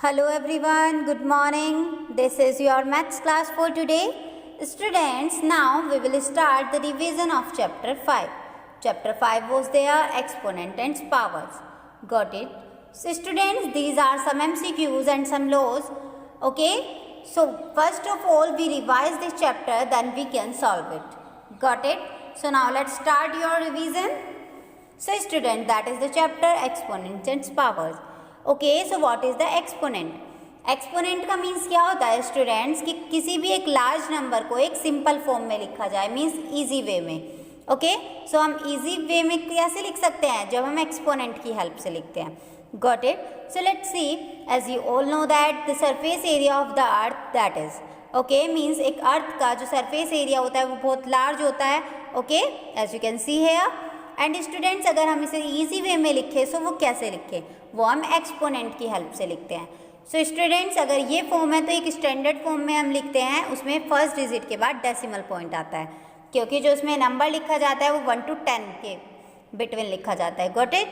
Hello everyone, good morning. This is your maths class for today. Students, now we will start the revision of chapter 5. Chapter 5 was there, exponent and powers. Got it? So students, these are some MCQs and some laws. Okay? So first of all, we revise this chapter, then we can solve it. Got it? So now let's start your revision. So student, that is the chapter exponents and powers. Okay so what is the exponent. Exponent का means क्या होता है students कि किसी भी एक large number को एक सिंपल फॉर्म में लिखा जाए, मीन्स इजी वे में। ओके सो हम इजी वे में कैसे लिख सकते हैं? जब हम एक्सपोनेंट की हेल्प से लिखते हैं। Got it? So let's see, as you all know that the surface area of the earth that is okay means एक अर्थ का जो सरफेस एरिया होता है वो बहुत लार्ज होता है। Okay as you can see here. And students, अगर हम इसे इजी वे में लिखें सो वो कैसे लिखें? वो हम एक्सपोनेंट की हेल्प से लिखते हैं। सो स्टूडेंट्स, अगर ये फॉर्म है तो एक स्टैंडर्ड फॉर्म में हम लिखते हैं, उसमें फर्स्ट डिजिट के बाद डेसिमल पॉइंट आता है, क्योंकि जो उसमें नंबर लिखा जाता है वो 1 to 10 के बिटवीन लिखा जाता है। Got it?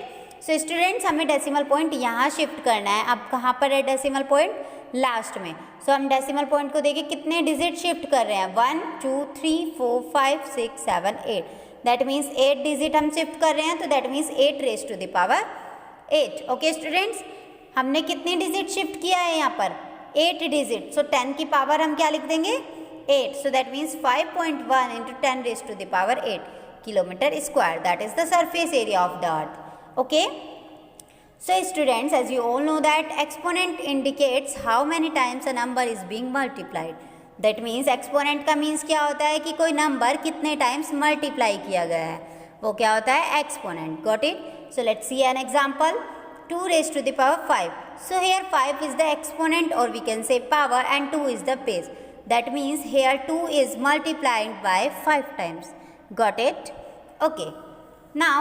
सो स्टूडेंट्स, हमें डेसिमल पॉइंट यहाँ शिफ्ट करना है। अब कहाँ पर है डेसिमल पॉइंट? लास्ट में। सो हम डेसिमल पॉइंट को देखिए कितने डिजिट शिफ्ट कर रहे हैं, 1 2 3 4 5 6 7 8। दैट मीन्स 8 डिजिट हम शिफ्ट कर रहे हैं, तो that means 8 raise to the power 8। Okay students, हमने कितने डिजिट शिफ्ट किया है यहाँ पर? 8 डिजिट। सो 10 की पावर हम क्या लिख देंगे? 8। So that means 5.1 into 10 raise to the power 8 kilometre square. That is the surface area of the earth. Okay so students, as you all know that exponent indicates how many times a number is being multiplied. That means exponent का means क्या होता है कि कोई number कितने times multiply किया गया है, वो क्या होता है? Exponent. Got it? So let's see an example. 2 raised to the power 5. So here 5 is the exponent, or we can say power, and 2 is the base. That means here 2 is multiplied by 5 times. Got it? Okay. Now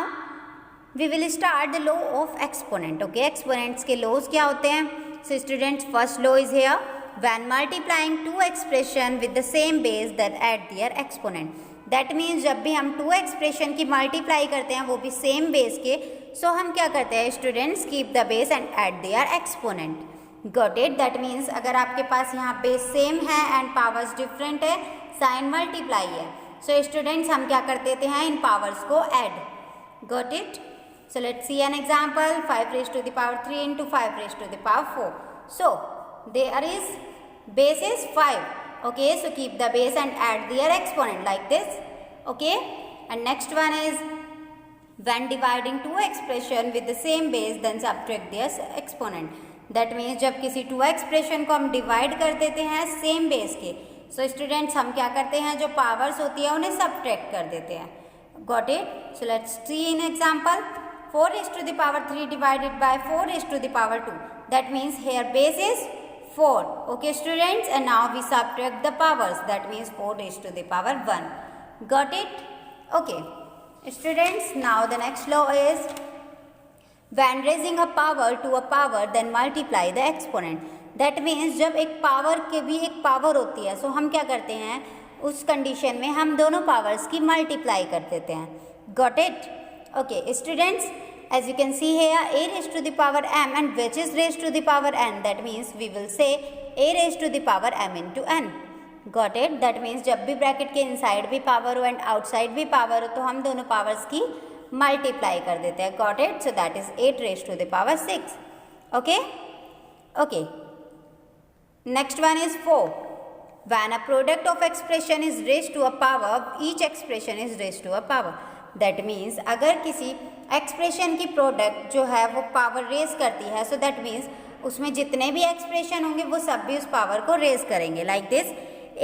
we will start the law of exponent. Okay, exponents के laws क्या होते हैं? So students, first law is here. When multiplying two expression with the same base, then add their exponent. That means जब भी हम 2 expression की multiply करते हैं वो भी सेम बेस के, सो हम क्या करते हैं students? Keep the base and add their exponent. Got it? That means अगर आपके पास यहाँ बेस सेम है एंड पावर्स डिफरेंट है, साइन मल्टीप्लाई है, सो स्टूडेंट्स हम क्या कर देते हैं? इन पावर्स को add. Got it? So let's see an example. 5 raise to the power 3 into 5 raise to the power 4। So there is base is 5. Okay, so keep the base and add their exponent like this. Okay, and next one is when dividing two expression with the same base, then subtract their exponent. That means जब किसी 2 expression को हम divide कर देते हैं same base के, so students हम क्या करते हैं? जो powers होती है उन्हें subtract कर देते हैं। Got it? So let's see in example. 4 raised to the power 3 divided by 4 raised to the power 2. That means here base is 4. Okay students, and now we subtract the powers. That means 4 raised to the power 1. Got it? Okay students, now the next law is when raising a power to a power, then multiply the exponent. That means जब एक power के भी एक power होती है, सो हम क्या करते हैं? उस कंडीशन में हम दोनों पावर्स की मल्टीप्लाई कर देते हैं। Got it? Okay students, as you can see here, a raised to the power m, and which is raised to the power n. That means we will say a raised to the power m into n. Got it? That means जब भी bracket के inside भी power हो and outside भी power हो, तो हम दोनों पावर्स की मल्टीप्लाई कर देते हैं। Got it? So that is 8 raised to the power 6. Okay? Okay. Next one is 4. When a product of expression is raised to a power, each expression is raised to a power. That means अगर किसी expression की product जो है वो power raise करती है, सो that means उसमें जितने भी एक्सप्रेशन होंगे वो सब भी उस पावर को रेज करेंगे। Like this,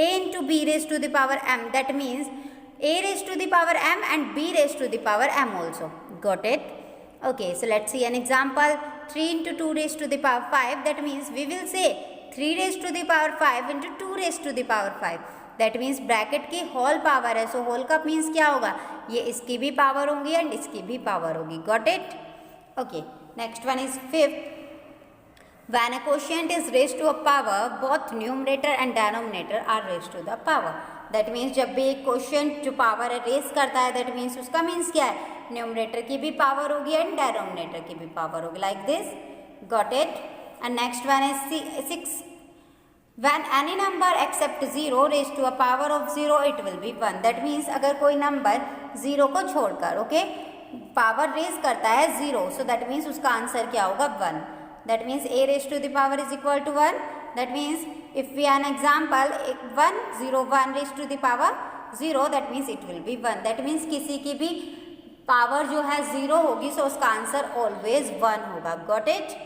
a into b raise to the power m. That means a raise to the power m and b raise to the power m also. Got it? Okay so let's see an example. 3 into 2 raise to the power 5. That means we will say 3 raise to the power 5 into 2 raise to the power 5. That means bracket की whole power है, so whole का means क्या होगा? ये इसकी भी power होगी and इसकी भी पावर होगी। Got it? Okay next one is 5th. When a quotient is raised to a power, both numerator and denominator are raised to the power. That means जब भी एक क्वेश्चन जो पावर है raise करता है, दैट मीन्स उसका means क्या है? न्यूमरेटर की भी पावर होगी एंड डेनोमिनेटर की भी पावर होगी। Like this. Got it? And next one is 6. When any number except 0 raised to a power of 0, it will be 1. That means अगर कोई नंबर 0 को छोड़कर पावर रेज करता है 0, so that means उसका आंसर क्या होगा 1. That means a raised to the power is equal to 1. That means if we an example 1 0 1 raised to the power 0, that means it will be 1. That means किसी की भी power जो है 0 होगी, so उसका आंसर always 1 होगा. Got it?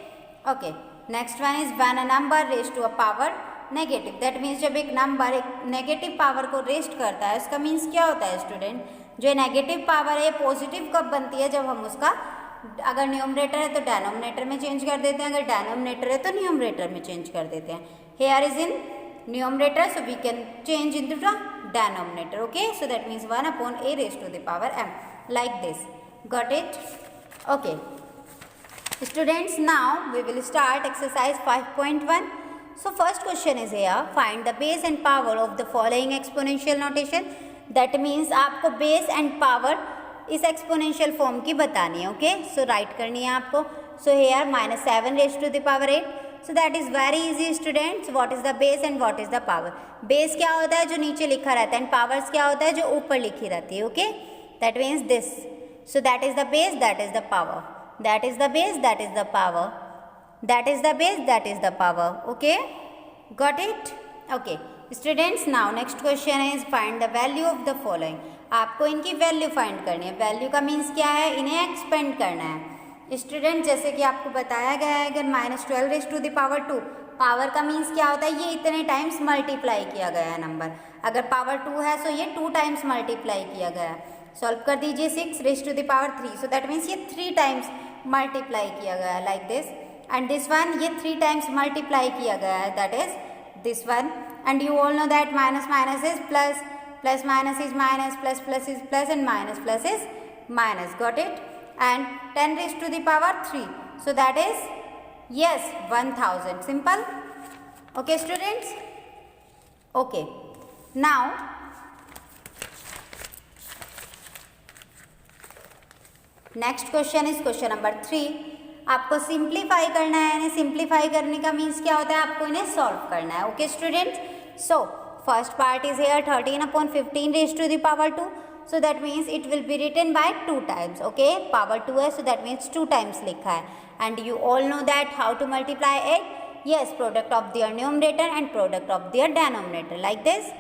Okay. Next one is when a number raised to a power negative. That means जब एक नंबर एक नेगेटिव पावर को रेस्ट करता है, उसका मीन्स क्या होता है स्टूडेंट? जो नेगेटिव पावर है पॉजिटिव कब बनती है? जब हम उसका अगर न्यूमरेटर है तो डेनोमिनेटर में चेंज कर देते हैं, अगर डेनोमिनेटर है तो न्यूमरेटर में चेंज कर देते हैं. Here is in numerator, so we can change into the denominator. Okay, so that means 1/a raised to the power m, like this. Got it? Okay students, now we will start exercise 5.1. So first question is here, find the base and power of the following exponential notation. That means आपको base and power इस exponential form की बतानी है. Okay, सो right करनी है आपको. सो here -7 raised to the power 8. So that is very easy students. What is the base and what is the power? Base क्या होता है? जो नीचे लिखा रहता है. and powers क्या होता है? जो ऊपर लिखी रहती है. Okay, that means this. So that is the base, that is the power. That is the base, that is the power. That is the base, that is the power. Okay, got it? Okay students, now next question is find the value of the following. आपको इनकी value find करनी है. Value का means क्या है? इन्हें expand करना है. स्टूडेंट जैसे कि आपको बताया गया है, अगर -12 raised to the power 2, power का मीन्स क्या होता है? ये इतने टाइम्स मल्टीप्लाई किया गया है नंबर. अगर पावर 2 है सो ये 2 टाइम्स मल्टीप्लाई किया गया है. सॉल्व कर दीजिए. 6 raised to the power 3, so that means ये 3 टाइम्स मल्टीप्लाई किया गया है, like this. And this one ये 3 टाइम्स मल्टीप्लाई किया गया है, that is this one. And you all know that minus minus is plus, plus minus is minus, plus plus is plus, and minus plus is minus. Got it? And 10 raised to the power 3, so that is yes 1000. Simple. Okay students? Okay, now next question is question number 3. आपको simplify करना है. यानी simplify करने का means क्या होता है? आपको इन्हें सॉल्व करना है. Okay students, so first part is here 13/15 raised to the power 2, so that means it will be written by 2 times. okay, power 2 है, so that means 2 times लिखा है. and you all know that how to multiply it. yes, product of their numerator and product of their denominator, like this.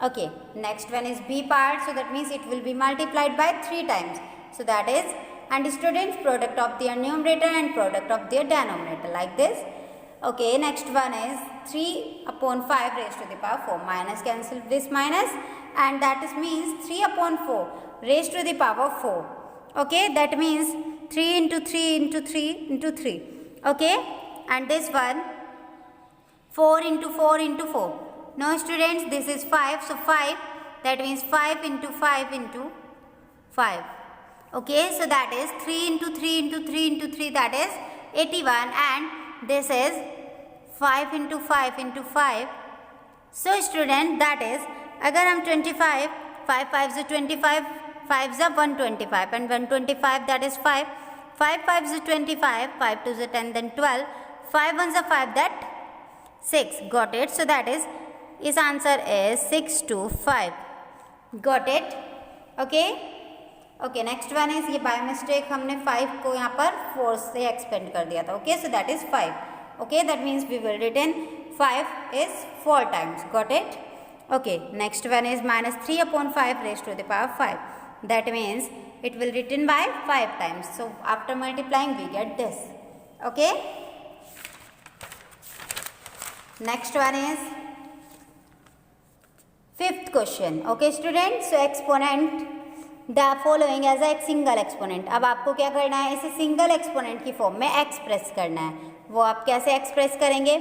okay, next one is B part, so that means it will be multiplied by 3 times, so that is, and students product of their numerator and product of their denominator, like this. okay, next one is 3/5 raised to the power 4. minus cancel this minus, and that is means 3/4 raised to the power 4. okay, that means 3 into 3 into 3 into 3. okay, and this one 4 into 4 into 4. no students, this is 5, so 5, that means 5 into 5 into 5. okay, so that is 3 into 3 into 3 into 3, that is 81, and this is 5 into 5 into 5. so student, that is अगर हम 25, 5 5s 25, 5s 125, and 125, that is 5, 5 5s 25, 5 2s 10, then 12, 5 1s 5, that 6. got it? so that is, इस answer is 6 to 5. got it? okay. Okay, next one is ये by mistake हमने 5 को यहाँ पर 4 से expand कर दिया था. Okay, so that is 5. Okay, that means we will written 5 is 4 times. Got it? Okay, next one is -3/5 raised to the power 5. That means it will written by 5 times. So after multiplying we get this. Okay, next one is 5th question. Okay student, so exponent the following as a single exponent. अब आपको क्या करना है? इसे single exponent की form में express करना है. वो आप कैसे एक्सप्रेस करेंगे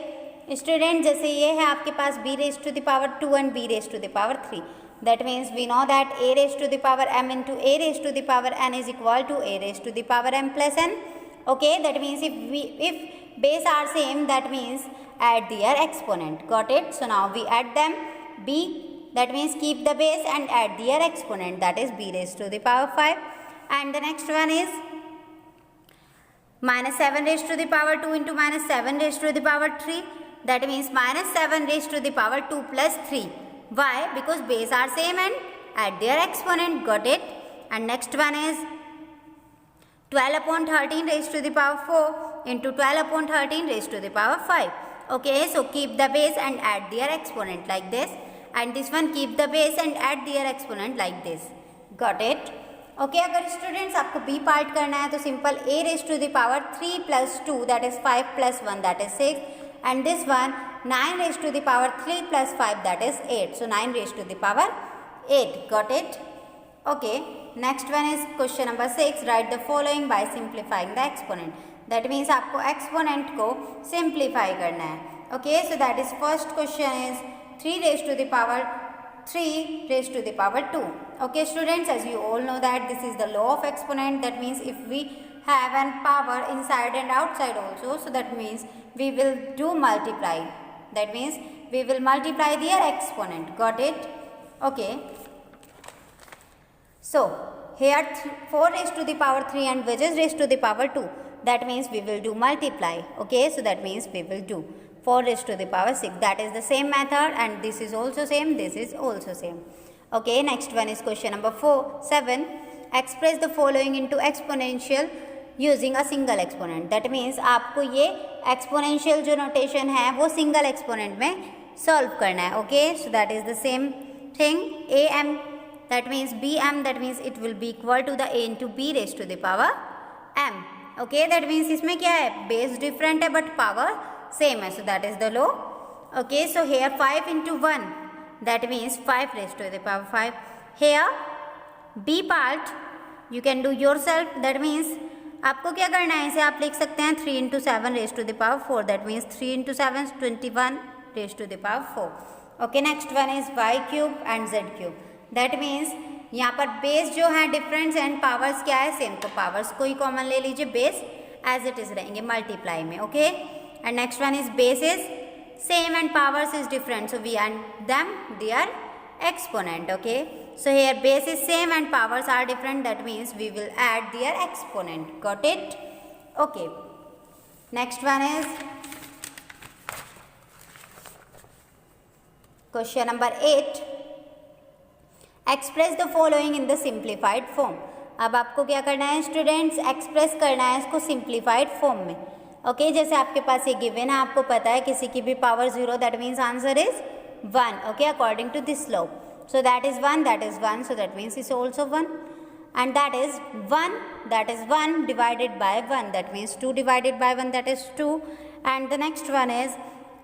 स्टूडेंट? जैसे ये है आपके पास b raised to the power 2 and b raised to the power 3. That means we know that a raised to the power m into a raised to the power n is equal to a raised to the power m plus n. okay, that means if base are same, that means add their exponent. got it? so now we add them. b, that means keep the base and add their exponent, that is b raised to the power 5. and the next one is minus 7 raised to the power 2 into minus 7 raised to the power 3. That means minus 7 raised to the power 2 plus 3. Why? Because base are same and add their exponent. Got it? And next one is 12 upon 13 raised to the power 4 into 12 upon 13 raised to the power 5. Okay, so keep the base and add their exponent like this. And this one keep the base and add their exponent like this. Got it? Okay, अगर students आपको b part करना है तो simple a raise to the power 3 plus 2 that is 5 plus 1 that is 6 and this one 9 raise to the power 3 plus 5 that is 8. So 9 raise to the power 8. Got it? Okay, next one is question number 6. Write the following by simplifying the exponent. That means आपको exponent को simplify करना है. Okay, so that is first question is 3 raised to the power 3 raised to the power 2. Okay students, as you all know that this is the law of exponent. That means if we have an power inside and outside also, so that means we will do multiply. That means we will multiply their exponent. Got it? Okay. So here 4 raised to the power 3 and which is raised to the power 2. That means we will do multiply. Okay, so that means we will do 4 raised to the power 6. That is the same method and this is also same, this is also same. Okay, next one is question number 7. Express the following into exponential using a single exponent. That means आपको ये exponential जो notation है वो single exponent में solve करना है. Okay, so that is the same thing. am, that means bm, that means it will be equal to the a into b raised to the power m. Okay, that means इसमें क्या है, base different है but power same है, so that is the law. Okay, so here 5 into 1, that means 5 raised to the power 5. Here b part you can do yourself. That means आपको क्या करना है, इसे आप लिख सकते हैं 3 into 7 raised to the power 4. That means 3 into 7 is 21 raised to the power 4. Okay, next one is y cube and z cube. That means यहाँ पर बेस जो है डिफरेंस एंड पावर्स क्या है, सेम. तो पावर्स को ही कॉमन ले लीजिए, बेस एज इट इज रहेंगे मल्टीप्लाई में. Okay, and next one is base is same and powers is different, so we add them their exponent. Okay, so here base is same and powers are different, that means we will add their exponent. Got it? Okay, next one is question number 8. Express the following in the simplified form. अब आपको क्या करना है students, express करना है इसको simplified form में. Okay, जैसे आपके पास ये गिवन है, आपको पता है किसी की भी power 0, that means answer is 1. Okay, according to this law. So that is 1, that is 1, so that means is also 1. And that is 1 divided by 1, that means 2 divided by 1, that is 2. And the next one is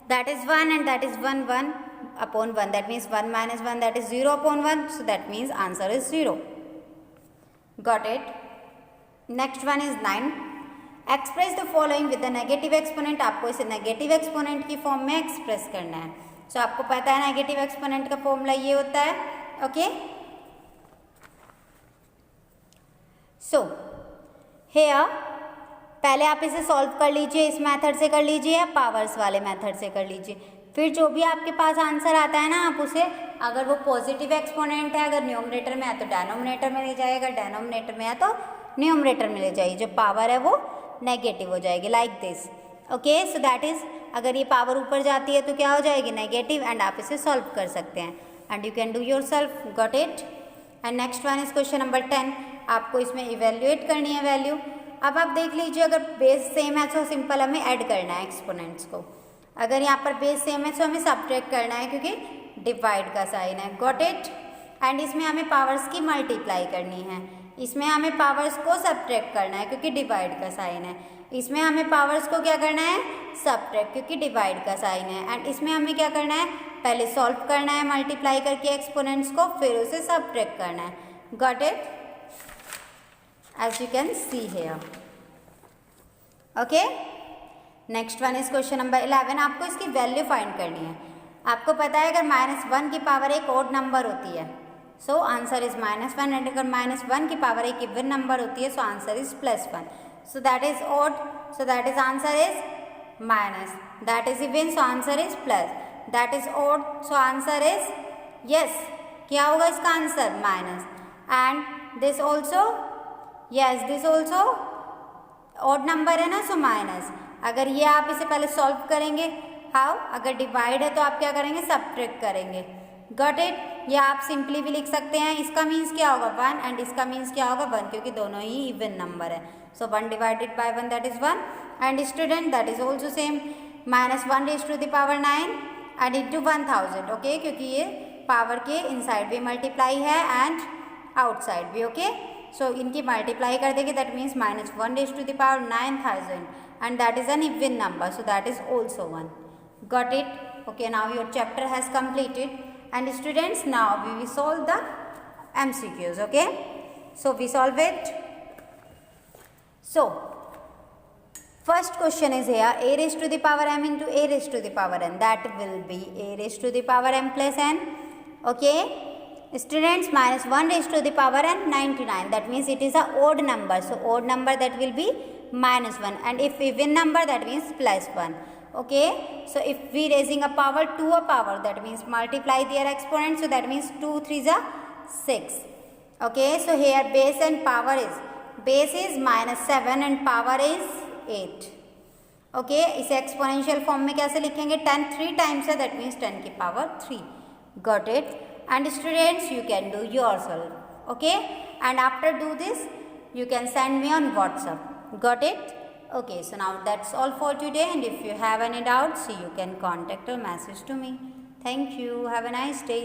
that is 1 and that is 1 upon 1, that means 1 minus 1, that is 0 upon 1, so that means answer is 0. Got it? Next one is 9. Express the following with the negative exponent. आपको इसे negative exponent की form में express करना है. सो आपको पता है negative exponent का फॉर्मूला ये होता है. ओके, सो हियर पहले आप इसे सॉल्व कर लीजिए, इस मेथड से कर लीजिए या पावर्स वाले मेथड से कर लीजिए. फिर जो भी आपके पास आंसर आता है ना, आप उसे, अगर वो पॉजिटिव एक्सपोनेंट है, अगर न्यूमरेटर में है तो डेनोमिनेटर में ले जाएगा, डेनोमिनेटर में है तो न्यूमरेटर में ले जाइए. जो पावर है वो नेगेटिव हो जाएगी, like this. Okay, so that is, अगर ये पावर ऊपर जाती है तो क्या हो जाएगी, नेगेटिव. एंड आप इसे सॉल्व कर सकते हैं and you can do your self. Got it? And next one is question number 10. आपको इसमें इवेल्युएट करनी है वैल्यू. अब आप देख लीजिए, अगर बेस सेम है तो सिंपल हमें ऐड करना है एक्सपोनेंट्स को. अगर यहाँ पर बेस सेम है तो हमें सब्ट्रैक्ट करना है क्योंकि डिवाइड का साइन है. Got it? एंड इसमें हमें पावर्स की मल्टीप्लाई करनी है. इसमें हमें पावर्स को सब्ट्रैक्ट करना है क्योंकि डिवाइड का साइन है. इसमें हमें पावर्स को क्या करना है, सब्ट्रैक्ट, क्योंकि डिवाइड का साइन है. एंड इसमें हमें क्या करना है, पहले सॉल्व करना है मल्टीप्लाई करके एक्सपोनेंट्स को, फिर उसे सब्ट्रैक्ट करना है. Got it? As you can see here. Okay, next one is question number 11. आपको इसकी वैल्यू फाइंड करनी है. आपको पता है अगर -1 की पावर एक ऑड नंबर होती है, सो आंसर इज -1. एंड अगर -1 की पावर एक इवन नंबर होती है, so answer is +1. So that is odd, so that is answer is minus. That is even, so answer is plus. That is odd, so answer is yes. क्या होगा इसका answer, minus. And this also, yes, this also odd number है ना, so minus. अगर ये आप इसे पहले सॉल्व करेंगे, हाउ, अगर डिवाइड है तो आप क्या करेंगे, सब्ट्रैक्ट करेंगे। Got it. या आप सिंपली भी लिख सकते हैं, इसका मीन्स क्या होगा 1 एंड इसका मीन्स क्या होगा 1, क्योंकि दोनों ही इवन नंबर है। So 1 divided by 1 that is 1 and student that is also same, -1 raise to the power 9 and into 1000, okay, क्योंकि ये पावर के इनसाइड भी मल्टीप्लाई है एंड आउटसाइड भी, ओके। सो इनकी मल्टीप्लाई कर देंगे, that means -1 raise to the power 9000 and that is an even number, so that is also 1। Got it, okay, now your chapter has completed and students now we will solve the MCQs, okay, so we solve it. So first question is here, a raised to the power m into a raised to the power n, that will be a raised to the power m plus n, okay. Students, -1 raised to the power n 99, that means it is a odd number, so odd number that will be -1 and if even number that means +1, okay. So if we raising a power to a power, that means multiply their exponent, so that means 2 3s are 6, okay. So here base and power is, base is -7 and power is 8, okay. इसे exponential form में कैसे लिखेंगे, 10 3 times है, that means 10 की power 3। Got it. And students you can do yourself, okay, and after do this you can send me on WhatsApp. Got it? Okay, so now that's all for today, and if you have any doubts you can contact or message to me. Thank you. Have a nice day.